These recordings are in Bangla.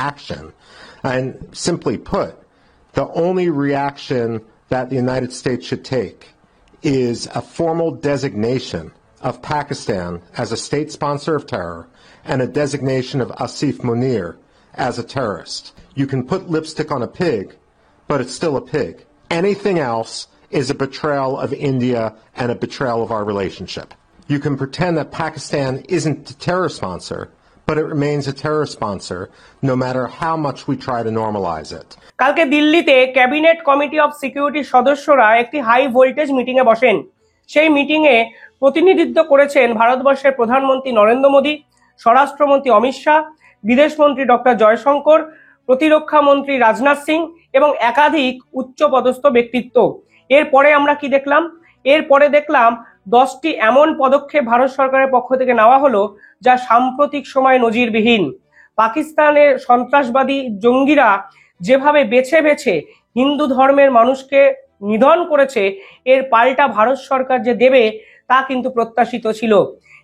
action. And simply put, the only reaction that the United States should take is a formal designation of Pakistan as a state sponsor of terror and a designation of Asif Munir as a terrorist. You can put lipstick on a pig, but it's still a pig. Anything else is a betrayal of India and a betrayal of our relationship. You can pretend that Pakistan isn't a terror sponsor, but it remains a terror sponsor no matter how much we try to normalize it. কালকে দিল্লিতে ক্যাবিনেট কমিটি অফ সিকিউরিটির সদস্যরা একটি হাই ভোল্টেজ মিটিংয়ে বসেন। সেই মিটিংয়ে প্রতিনিধিত্ব করেছেন ভারতবর্ষের প্রধানমন্ত্রী নরেন্দ্র মোদী, স্বরাষ্ট্রমন্ত্রী অমিত শাহ, বিদেশমন্ত্রী ডক্টর জয়শঙ্কর, প্রতিরক্ষা মন্ত্রী রাজনাথ সিং এবং একাধিক উচ্চপদস্থ ব্যক্তিত্ব। এরপরে আমরা কি দেখলাম? এরপরে দেখলাম 10টি এমন পদক্ষেপ ভারত সরকারের পক্ষ থেকে নেওয়া হলো যা সাম্প্রতিক সময়ে নজিরবিহীন। পাকিস্তানের সন্ত্রাসবাদী জঙ্গিরা যেভাবে বেছে বেছে হিন্দু ধর্মের মানুষকে নিধন করেছে, এর পাল্টা ভারত সরকার যে দেবে তা কিন্তু প্রত্যাশিত ছিল।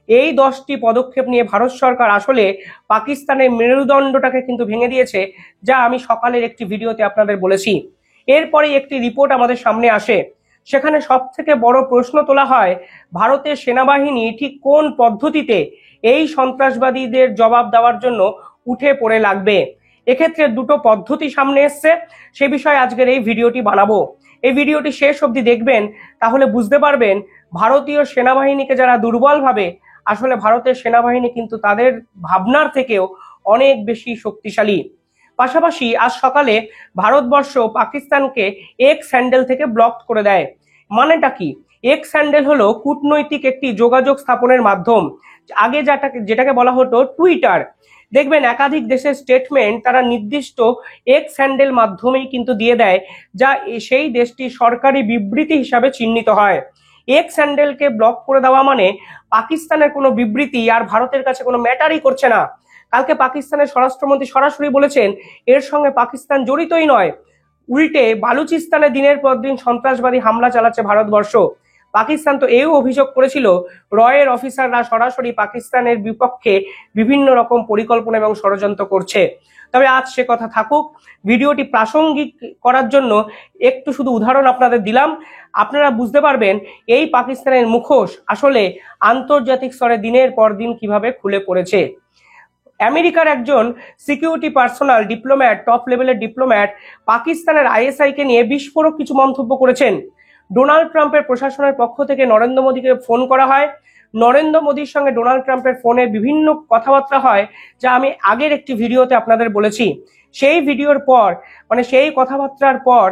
এই 10টি পদক্ষেপ নিয়ে ভারত সরকার আসলে পাকিস্তানের মেরুদণ্ডটাকে কিন্তু ভেঙে দিয়েছে, যা আমি সকালের একটি ভিডিওতে আপনাদের বলেছি। এরপরে একটি রিপোর্ট আমাদের সামনে আসে, সেখানে সব থেকে বড় প্রশ্ন তোলা হয় ভারতের সেনাবাহিনী ঠিক কোন পদ্ধতিতে এই সন্ত্রাসবাদীদের জবাব দেওয়ার জন্য উঠে পড়ে লাগবে। এক্ষেত্রে দুটো পদ্ধতি সামনে এসছে, সে বিষয়ে আজকের এই ভিডিওটি বানাবো। এই ভিডিওটি শেষ অবধি দেখবেন, তাহলে বুঝতে পারবেন ভারতীয় সেনাবাহিনীকে যারা দুর্বল ভাবে, আসলে ভারতের সেনাবাহিনী কিন্তু তাদের ভাবনার থেকেও অনেক বেশি শক্তিশালী। পাশাপাশি আজ সকালে ভারতবর্ষ পাকিস্তানকে এক্স হ্যান্ডেল থেকে ব্লক করে দেয়। মানেটা কি? এক্স হ্যান্ডেল হলো কূটনৈতিক একটি যোগাযোগ স্থাপনের মাধ্যম। আগে যেটাকে বলা হতো টুইটার। দেখবেন একাধিক দেশের স্টেটমেন্ট তারা নির্দিষ্ট এক্স হ্যান্ডেল মাধ্যমেই কিন্তু দিয়ে দেয়, যা সেই দেশটির সরকারি বিবৃতি হিসাবে চিহ্নিত হয়। এক্স হ্যান্ডেলকে ব্লক করে দেওয়া মানে পাকিস্তানের কোনো বিবৃতি আর ভারতের কাছে কোনো ম্যাটারই করছে না। কালকে পাকিস্তানের স্বরাষ্ট্রমন্ত্রী সরাসরি বলেছেন এর সঙ্গে পাকিস্তান জড়িতই নয়, উল্টে বালুচিস্তানে দিনের পর দিন সন্ত্রাসবাদী হামলা চালাচ্ছে ভারতবর্ষ। পাকিস্তান তো এও অভিযোগ করেছিল রয়ের অফিসাররা সরাসরি পাকিস্তানের বিপক্ষে বিভিন্ন রকম পরিকল্পনা এবং ষড়যন্ত্র করছে। তবে আজ সে কথা থাকুক, ভিডিওটি প্রাসঙ্গিক করার জন্য একটু শুধু উদাহরণ আপনাদের দিলাম। আপনারা বুঝতে পারবেন এই পাকিস্তানের মুখোশ আসলে আন্তর্জাতিক স্তরে দিনের পর দিন কিভাবে খুলে পড়েছে। আমেরিকার একজন সিকিউরিটি পার্সোনাল ডিপ্লোম্যাট, টপ লেভেলের ডিপ্লোম্যাট পাকিস্তানের আইএসআই কে নিয়ে বিস্ফোরক কিছু মন্তব্য করেছেন। ডোনাল্ড ট্রাম্পের প্রশাসনের পক্ষ থেকে নরেন্দ্র মোদীকে ফোন করা হয়। নরেন্দ্র মোদীর সঙ্গে ডোনাল্ড ট্রাম্পের ফোনে বিভিন্ন কথাবার্তা হয়, যা আমি আগের একটি ভিডিওতে আপনাদের বলেছি। সেই ভিডিওর পর, মানে সেই কথাবার্তার পর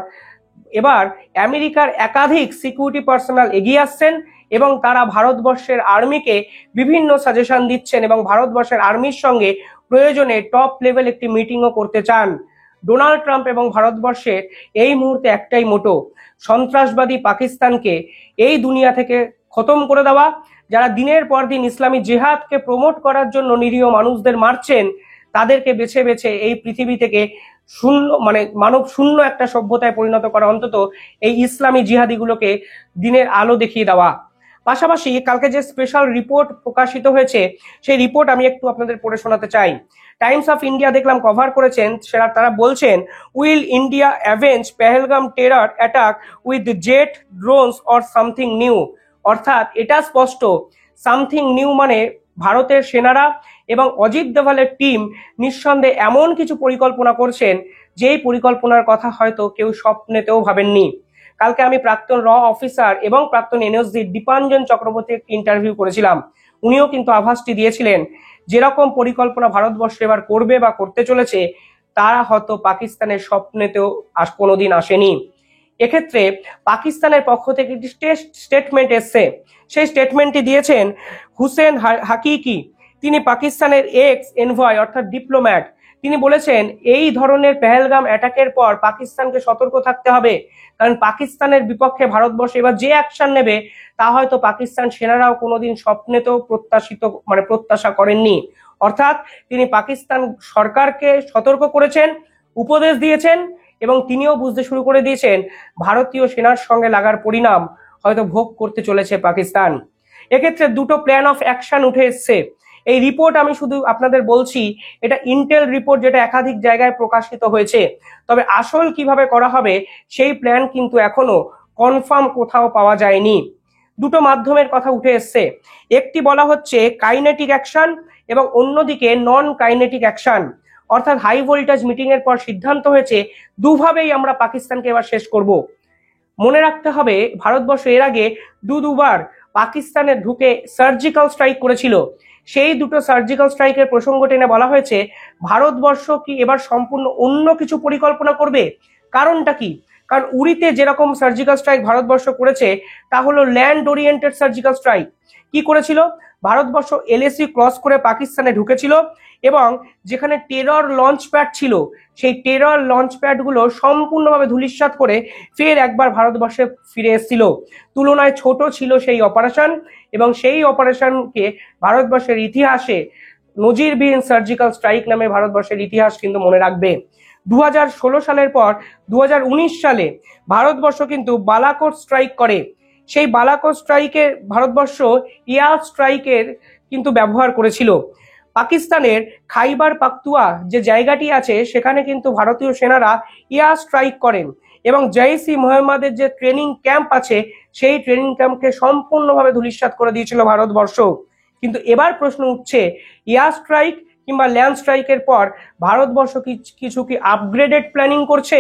এবার আমেরিকার একাধিক সিকিউরিটি পার্সোনাল এগিয়ে আসছেন এবং তারা ভারতবর্ষের আর্মিকে বিভিন্ন সাজেশন দিচ্ছেন এবং ভারতবর্ষের আর্মির সঙ্গে প্রয়োজনে টপ লেভেল একটি মিটিংও করতে চান। ডোনাল্ড ট্রাম্প এবং ভারতবর্ষের এই মুহূর্তে একটাই মোটো, সন্ত্রাসবাদী পাকিস্তানকে এই দুনিয়া থেকে খতম করে দেওয়া। যারা দিনের পর দিন ইসলামী জিহাদকে প্রমোট করার জন্য নিরীহ মানুষদের মারছেন, তাদেরকে বেছে বেছে এই পৃথিবী থেকে শূন্য, মানে মানব শূন্য একটা সভ্যতায় পরিণত করা, অন্তত এই ইসলামী জিহাদিগুলোকে দিনের আলো দেখিয়ে দেওয়া। পাশাপাশি কালকে যে স্পেশাল রিপোর্ট প্রকাশিত হয়েছে, সেই রিপোর্ট আমি একটু আপনাদের পড়ে শোনাতে চাই। টাইমস অফ ইন্ডিয়া দেখলাম কভার করেছেন, তারা বলছেন will India avenge Pahalgam terror attack with jet, drones or something new. অর্থাৎ এটা স্পষ্ট, সামথিং নিউ মানে ভারতের সেনারা এবং অজিত দোভালের টিম নিঃসন্দেহে এমন কিছু পরিকল্পনা করছেন যেই পরিকল্পনার কথা হয়তো কেউ স্বপ্নেতেও ভাবেননি। কালকে আমি প্রাক্তন র অফিসার এবং প্রাক্তন এনএসজি দীপাঞ্জন চক্রবর্তীর ইন্টারভিউ করেছিলাম। উনিও কিন্তু আভাসটি দিয়েছিলেন যেরকম পরিকল্পনা ভারতবর্ষ এবার করবে বা করতে চলেছে, তারা হয়তো পাকিস্তানের স্বপ্নেতেও কোনোদিন আসেনি। এক্ষেত্রে পাকিস্তানের পক্ষ থেকে একটি স্টেটমেন্ট এসছে। সেই স্টেটমেন্টটি দিয়েছেন হুসেন হাকিকি। তিনি পাকিস্তানের এক্স এনভয় অর্থাৎ ডিপ্লোম্যাট। তিনি বলেছেন এই ধরনের পেহেলগাম অ্যাটাকের পর পাকিস্তানকে সতর্ক থাকতে হবে, কারণ পাকিস্তানের বিপক্ষে ভারতবর্ষ এবার যে অ্যাকশন নেবে তা হয়তো পাকিস্তান সেনারাও কোনোদিন স্বপ্নেতেও প্রত্যাশা করেননি। অর্থাৎ তিনি পাকিস্তান সরকারকে সতর্ক করেছেন, উপদেশ দিয়েছেন এবং তিনিও বুঝতে শুরু করে দিয়েছেন ভারতীয় সেনার সঙ্গে লাগার পরিণাম হয়তো ভোগ করতে চলেছে পাকিস্তান। এক্ষেত্রে দুটো প্ল্যান অফ অ্যাকশন উঠে এসছে। এই রিপোর্ট আমি শুধু আপনাদের বলছি, এটা ইন্টেল রিপোর্ট, যেটা একাধিক জায়গায় প্রকাশিত হয়েছে। তবে আসল কিভাবে করা হবে সেই প্ল্যান কিন্তু এখনো কনফার্ম কোথাও পাওয়া যায়নি। দুটো মাধ্যমের কথা উঠে এসছে, একটি বলা হচ্ছে কাইনেটিক অ্যাকশন এবং অন্যদিকে নন কাইনেটিক অ্যাকশন। অর্থাৎ হাই ভোল্টেজ মিটিং এর পর সিদ্ধান্ত হয়েছে দুভাবেই আমরা পাকিস্তানকে এবার শেষ করব। মনে রাখতে হবে ভারতবর্ষ এর আগে দুবার পাকিস্তানে ঢুকে সার্জিক্যাল স্ট্রাইক করেছিল। সেই দুটো সার্জিক্যাল স্ট্রাইকের প্রসঙ্গ টেনে বলা হয়েছে ভারতবর্ষ কি এবার সম্পূর্ণ অন্য কিছু পরিকল্পনা করবে। কারণটা কি? কারণ উড়িতে যেরকম সার্জিক্যাল স্ট্রাইক ভারতবর্ষ করেছে তা হলো ল্যান্ড ওরিয়েন্টেড সার্জিক্যাল স্ট্রাইক। কি করেছিল? ভারতবর্ষ এলএসি ক্রস করে পাকিস্তানে ঢুকেছিল এবং যেখানে টেরর লঞ্চ প্যাড ছিল সেই টেরর লঞ্চ প্যাডগুলো সম্পূর্ণভাবে ধূলিসাৎ করে ফের একবার ভারতবর্ষে ফিরে এসেছিল। তুলনায় ছোট ছিল সেই অপারেশন এবং সেই অপারেশনকে ভারতবর্ষের ইতিহাসে নজিরবিহীন সার্জিক্যাল স্ট্রাইক নামে ভারতবর্ষের ইতিহাস কিন্তু মনে রাখবে। 2016 সালের পর 2019 সালে ভারতবর্ষ কিন্তু বালাকোট স্ট্রাইক করে। সেই বালাকোট স্ট্রাইকে ভারতবর্ষ এয়ার স্ট্রাইকের কিন্তু ব্যবহার করেছিল। পাকিস্তানের খাইবার পাখতুয়া যে জায়গাটি আছে সেখানে কিন্তু ভারতীয় সেনারা এয়ার স্ট্রাইক করেন এবং জৈশ ই মোহাম্মদের যে ট্রেনিং ক্যাম্প আছে সেই ট্রেনিং ক্যাম্পকে সম্পূর্ণভাবে ধূলিসাৎ করে দিয়েছিল ভারতবর্ষ। কিন্তু এবার প্রশ্ন উঠছে, এয়ার স্ট্রাইক কিংবা ল্যান্ড স্ট্রাইকের পর ভারতবর্ষ কিছু কি আপগ্রেডেড প্ল্যানিং করছে?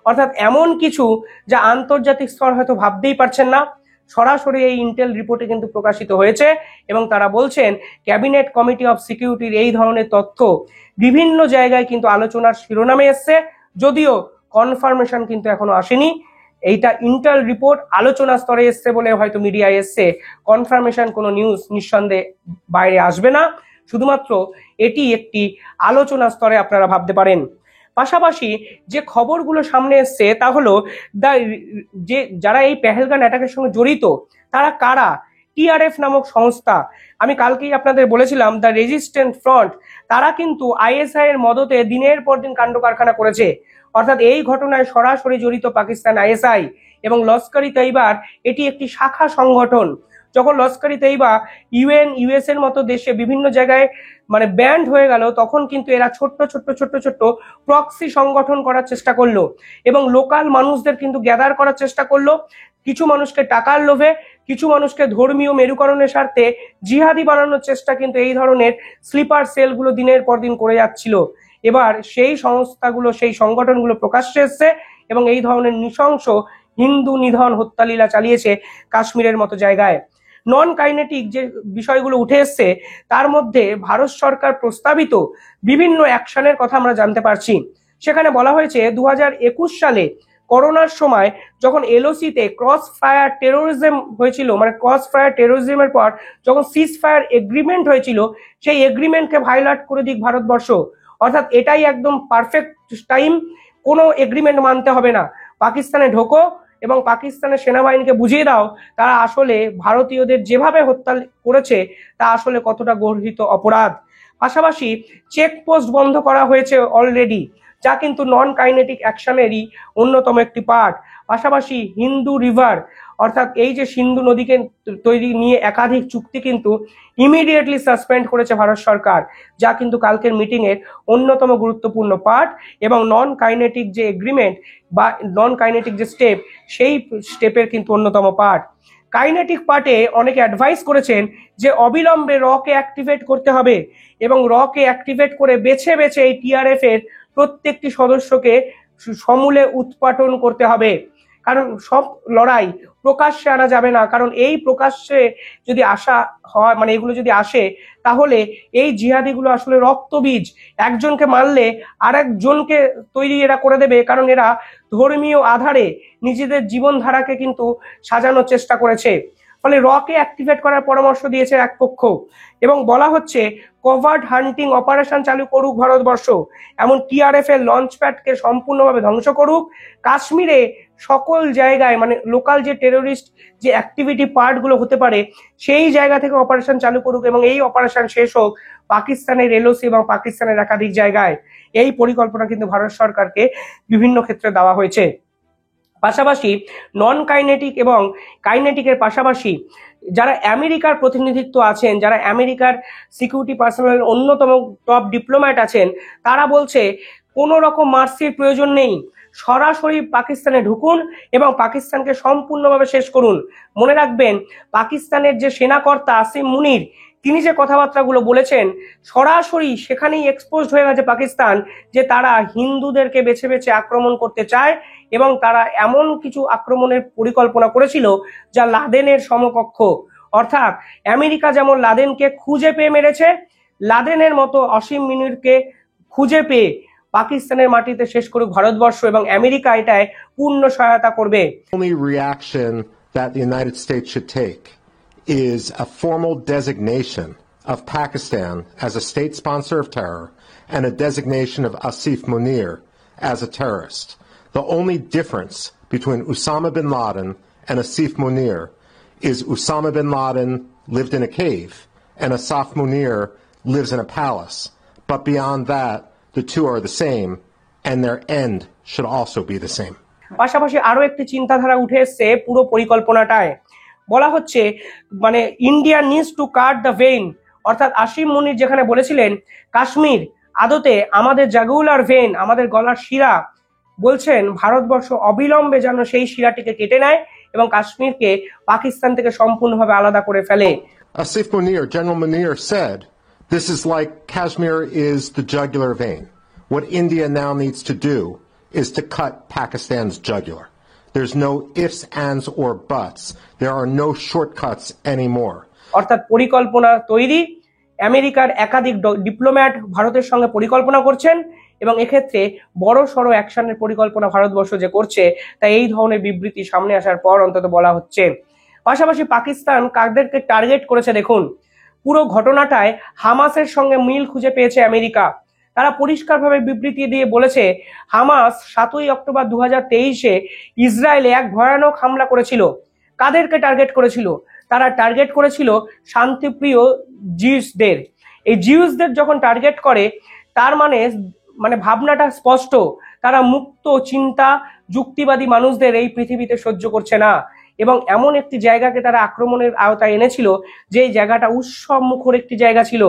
অর্থাৎ এমন কিছু যা আন্তর্জাতিক স্তর হয়তো ভাবতেই পারছেন না। সরাসরি এই ইন্টেল রিপোর্টে কিন্তু প্রকাশিত হয়েছে এবং তারা বলছেন ক্যাবিনেট কমিটি অফ সিকিউরিটির এই ধরনের তথ্য বিভিন্ন জায়গায় কিন্তু আলোচনার শিরোনামে এসছে, যদিও কনফার্মেশন কিন্তু এখনো আসেনি। এইটা ইন্টেল রিপোর্ট আলোচনা স্তরে এসছে বলে হয়তো মিডিয়ায় এসছে, কনফার্মেশন কোনো নিউজ নিঃসন্দেহে বাইরে আসবে না, শুধুমাত্র এটি একটি আলোচনা স্তরে আপনারা ভাবতে পারেন। পাশাপাশি যে খবরগুলো সামনে এসছে তা হলো যারা এই পেহেলগাম অ্যাটাকের সঙ্গে জড়িত তারা কারা। টিআরএফ নামক সংস্থা, আমি কালকেই আপনাদের বলেছিলাম দ্য রেজিস্ট্যান্ট ফ্রন্ট, তারা কিন্তু আইএসআই এর মদতে দিনের পর দিন কাণ্ড কারখানা করেছে। অর্থাৎ এই ঘটনায় সরাসরি জড়িত পাকিস্তান আইএসআই এবং লস্কর-ই তৈবার এটি একটি শাখা সংগঠন। যখন লস্কর-ই তৈবা ইউএন ইউএস এর মতো দেশে বিভিন্ন জায়গায় মানে ব্যান্ড হয়ে গেল, তখন কিন্তু এরা ছোট্ট ছোট্ট প্রক্সি সংগঠন করার চেষ্টা করলো এবং লোকাল মানুষদের কিন্তু গ্যাদার করার চেষ্টা করলো। কিছু মানুষকে টাকার লোভে, কিছু মানুষকে ধর্মীয় মেরুকরণের স্বার্থে জিহাদি বানানোর চেষ্টা কিন্তু এই ধরনের স্লিপার সেলগুলো দিনের পর দিন করে যাচ্ছিল। এবার সেই সংস্থাগুলো, সেই সংগঠনগুলো প্রকাশ্যে এসছে এবং এই ধরনের নৃশংস হিন্দু নিধন হত্যালীলা চালিয়েছে কাশ্মীরের মতো জায়গায়। নন কাইনেটিক যে বিষয়গুলো উঠে এসছে তার মধ্যে ভারত সরকার প্রস্তাবিত বিভিন্ন অ্যাকশনের কথা আমরা জানতে পারছি। সেখানে বলা হয়েছে 2021 সালে করোনার সময় যখন এলওসিতে ক্রস ফায়ার টেরোরিজম হয়েছিল, মানে ক্রস ফায়ার টেরোরিজমের পর যখন সিজ ফায়ার এগ্রিমেন্ট হয়েছিল, সেই এগ্রিমেন্টকে ভায়োলেট করে দিক ভারতবর্ষ। অর্থাৎ এটাই একদম পারফেক্ট টাইম, কোনো এগ্রিমেন্ট মানতে হবে না, পাকিস্তানে ঢোকো এবং পাকিস্তানের সেনাবাহিনীকে বুঝিয়ে দাও তারা আসলে ভারতীয়দের যেভাবে হত্যা করেছে তা আসলে কতটা গর্হিত অপরাধ। পাশাপাশি চেকপোস্ট বন্ধ করা হয়েছে অলরেডি, যা কিন্তু নন কাইনেটিক অ্যাকশনেরই অন্যতম একটি পার্ট। পাশাপাশি হিন্দু রিভার, অর্থাৎ এই যে সিন্ধু নদীকে তৈরি নিয়ে একাধিক চুক্তি কিন্তু ইমিডিয়েটলি সাসপেন্ড করেছে ভারত সরকার, যা কিন্তু কালকের মিটিং এর অন্যতম গুরুত্বপূর্ণ পার্ট এবং নন কাইনেটিক যে এগ্রিমেন্ট বা নন কাইনেটিক যে স্টেপ সেই স্টেপের কিন্তু অন্যতম পার্ট। কাইনেটিক পার্টে অনেকে অ্যাডভাইস করেছেন যে অবিলম্বে রকে অ্যাক্টিভেট করতে হবে এবং রকে অ্যাক্টিভেট করে বেছে বেছে এই টিআরএফ এর প্রত্যেকটি সদস্যকে সমূলে উৎপাটন করতে হবে। কারণ সব লড়াই প্রকাশ্যে আনা যাবে না, কারণ এই প্রকাশ্যে যদি আসা হয়, মানে এগুলো যদি আসে তাহলে এই জিহাদিগুলো আসলে রক্তবীজ, একজনকে মারলে আরেকজনকে তৈরি এরা করে দেবে, কারণ এরা ধর্মীয় আধারে নিজেদের জীবনধারাকে কিন্তু সাজানোর চেষ্টা করেছে। ফলে রকে অ্যাক্টিভেট করার পরামর্শ দিয়েছে এক পক্ষ এবং বলা হচ্ছে কভার্ট হান্টিং অপারেশন চালু করুক ভারতবর্ষ, এমন টিআরএফ এর লঞ্চ প্যাডকে সম্পূর্ণভাবে ধ্বংস করুক। কাশ্মীরে সকল জায়গায় মানে লোকাল যে টেরোরিস্ট যে অ্যাক্টিভিটি পার্টগুলো হতে পারে সেই জায়গা থেকে অপারেশন চালু করুক এবং এই অপারেশন শেষ হোক পাকিস্তানের এলওসি এবং পাকিস্তানের একাধিক জায়গায়। এই পরিকল্পনা কিন্তু ভারত সরকারকে বিভিন্ন ক্ষেত্রে দেওয়া হয়েছে। পাশাপাশি নন কাইনেটিক এবং কাইনেটিকের পাশাপাশি যারা আমেরিকার প্রতিনিধিত্ব আছেন, যারা আমেরিকার সিকিউরিটি পার্সোনালের অন্যতম টপ ডিপ্লোম্যাট আছেন, তারা বলছে কোনো রকম মার্সির প্রয়োজন নেই, সরাসরি পাকিস্তানে ঢুকুন এবং পাকিস্তানকে সম্পূর্ণভাবে শেষ করুন। মনে রাখবেন, পাকিস্তানের যে সেনাকর্তা আসিম মুনির, তিনি যে কথাবার্তাগুলো বলেছেন, সরাসরি সেখানেই এক্সপোজড হয়ে গেছে পাকিস্তান যে তারা হিন্দুদেরকে বেছে বেছে আক্রমণ করতে চায় এবং তারা এমন কিছু আক্রমণের পরিকল্পনা করেছিল যা লাদেনের সমকক্ষ। অর্থাৎ আমেরিকা যেমন লাদেনকে খুঁজে পেয়ে মেরেছে, লাদেনের মতো অসীম মুনিরকে খুঁজে পেয়ে পাকিস্তানের মাটিতে শেষ করুক ভারতবর্ষ, এবং আমেরিকা এটায় পূর্ণ সহায়তা করবে। Only reaction that the United States should take is a formal designation of Pakistan as a state sponsor of terror and a designation of Asif Munir as a terrorist. The only difference between Osama bin Laden and Asif Munir is Osama bin Laden lived in a cave and Asif Munir lives in a palace. But beyond that, the two are the same and their end should also be the same. পাশাপাশি আরো একটি চিন্তাধারা উঠে এসছে পুরো পরিকল্পনাটায়। বলা হচ্ছে মানে India needs to cut the vein, অর্থাৎ আসিম মুনির যেখানে বলেছিলেন কাশ্মীর আদতে আমাদের জাগুলার ভেইন, আমাদের গলার শিরা, বলছেন ভারতবর্ষ অবিলম্বে যেন সেই শিরাটিকে কেটে নেয় এবং কাশ্মীরকে পাকিস্তান থেকে সম্পূর্ণভাবে আলাদা করে ফেলে। Asif Munir, General Munir said, this is like Kashmir is the jugular vein. What India now needs to do is to cut Pakistan's jugular. There's no ifs, ands, or buts. There are no shortcuts anymore. অর্থাৎ পরিকল্পনা তৈরি, আমেরিকার একাধিক ডিপ্লোম্যাট ভারতের সঙ্গে পরিকল্পনা করছেন এবং এক্ষেত্রে বড় সড়ো অ্যাকশনের পরিকল্পনা ভারতবর্ষ যে করছে তা এই ধরনের বিবৃতি সামনে আসার পর অন্তত বলা হচ্ছে। পাশাপাশি পাকিস্তান কাদেরকে টার্গেট করেছে দেখুন, পুরো ঘটনাটায় হামাসের সঙ্গে মিল খুঁজে পেয়েছে আমেরিকা। তারা পরিষ্কারভাবে বিবৃতি দিয়ে বলেছে হামাস 7ই অক্টোবর 2023-এ ইসরায়েলে এক ভয়ানক হামলা করেছিল। কাদেরকে টার্গেট করেছিল? তারা টার্গেট করেছিল শান্তিপ্রিয় জিউসদের। এই জিউসদের যখন টার্গেট করে তার মানে ভাবনাটা স্পষ্ট, তারা মুক্ত চিন্তা যুক্তিবাদী মানুষদের এই পৃথিবীতে সহ্য করছে না এবং এমন একটি জায়গাকে তারা আক্রমণের আওতায় এনেছিল যে জায়গাটা উৎসব মুখর একটি জায়গা ছিল,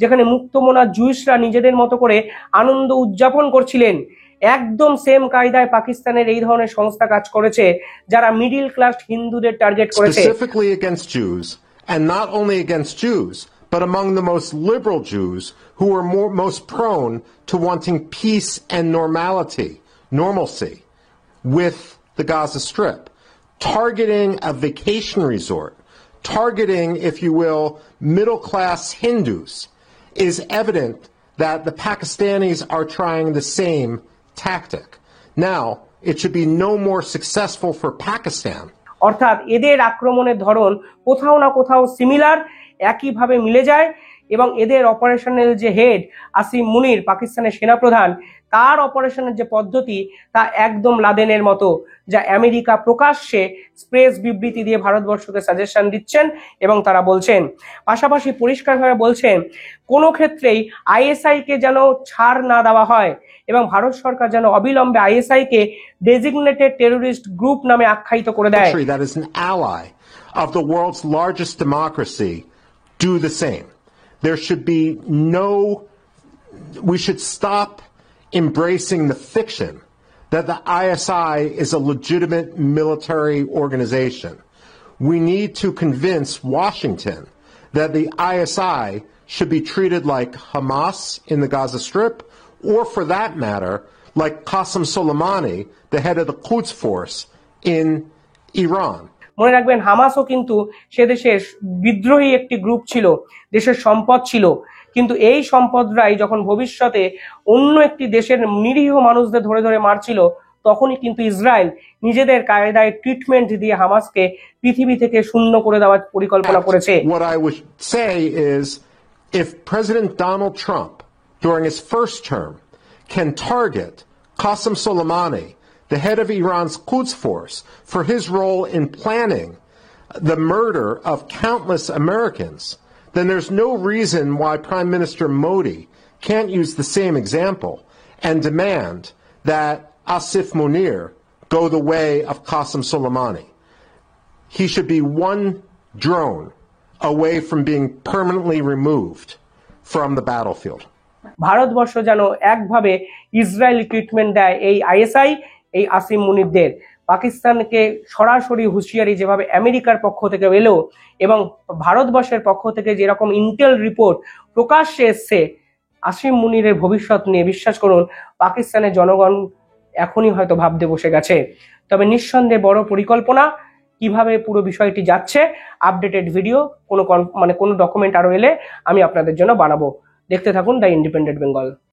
যেখানে মুক্তমনা জুইশরা নিজেদের মতো করে আনন্দ উদযাপন করছিলেন। একদম সেম কায়দায় পাকিস্তানের এই ধরনের সংস্থা কাজ করেছে যারা মিডল ক্লাস হিন্দুদের টার্গেট করেছে। Specifically against Jews, and not only against Jews, but among the most liberal Jews who are most prone to wanting peace and normalcy with the Gaza Strip, targeting a vacation resort, targeting, if you will, middle-class Hindus, is evident that the Pakistanis are trying the same tactic. Now, it should be no more successful for Pakistan. অর্থাৎ এদের আক্রমণের ধরন কোথাও না কোথাও সিমিলার, একইভাবে মিলে যায় এবং এদের অপারেশনের যে হেড আসিম মুনির, পাকিস্তানের সেনাপ্রধান, তার অপারেশনের যে পদ্ধতি তা একদম লাদেনের মতো, যা আমেরিকা প্রকাশ্যে প্রেস বিবৃতি দিয়ে ভারতবর্ষকে সাজেশন দিচ্ছেন এবং তারা বলছেন, পাশাপাশি পরিষ্কারভাবে বলছেন কোনো ক্ষেত্রেই আইএসআইকে যেন ছাড় না দেওয়া হয় এবং ভারত সরকার যেন অবিলম্বে আইএসআইকে ডেজিগনেটেড টেররিস্ট গ্রুপ নামে আখ্যায়িত করে দেয়। That is an ally of the world's largest democracy do the same. There should be we should stop embracing the fiction that the ISI is a legitimate military organization. We need to convince Washington that the ISI should be treated like Hamas in the Gaza Strip, or for that matter, like Qasem Soleimani, the head of the Quds Force in Iran. মনে রাখবেন, হামাসও কিন্তু সে দেশের বিদ্রোহী একটি গ্রুপ ছিল, দেশের সম্পদ ছিল, কিন্তু এই সম্পদরাই যখন ভবিষ্যতে অন্য একটি দেশের নিরীহ মানুষদের ধরে ধরে মারছিল, তখনই কিন্তু ইসরায়েল নিজেদের কায়দায় ট্রিটমেন্ট দিয়ে হামাসকে পৃথিবী থেকে শূন্য করে দেওয়ার পরিকল্পনা করেছে। What I would say is, if President Donald Trump during his first term can target Qasem Soleimani, the head of Iran's Quds Force, for his role in planning the murder of countless Americans, then there's no reason why Prime Minister Modi can't use the same example and demand that Asif Munir go the way of Qasem Soleimani. He should be one drone away from being permanently removed from the battlefield. Bharatvarsha যেন একভাবে ইসরায়েলি ট্রিটমেন্ট দেয় এই আইএসআই, এই আসিম মুনিরদের। পাকিস্তানকে সরাসরি হুঁশিয়ারি যেভাবে আমেরিকার পক্ষ থেকে এলো এবং ভারতবর্ষের পক্ষ থেকে যেরকম ইন্টেল রিপোর্ট প্রকাশ্যে এসছে আসিম মুনিরের ভবিষ্যৎ নিয়ে, বিশ্বাস করুন পাকিস্তানের জনগণ এখনই হয়তো ভাবতে বসে গেছে। তবে নিঃসন্দেহে বড় পরিকল্পনা, কিভাবে পুরো বিষয়টি যাচ্ছে আপডেটেড ভিডিও, কোনো ডকুমেন্ট আরো এলে আমি আপনাদের জন্য বানাবো। দেখতে থাকুন দ্য ইন্ডিপেন্ডেন্ট বেঙ্গল।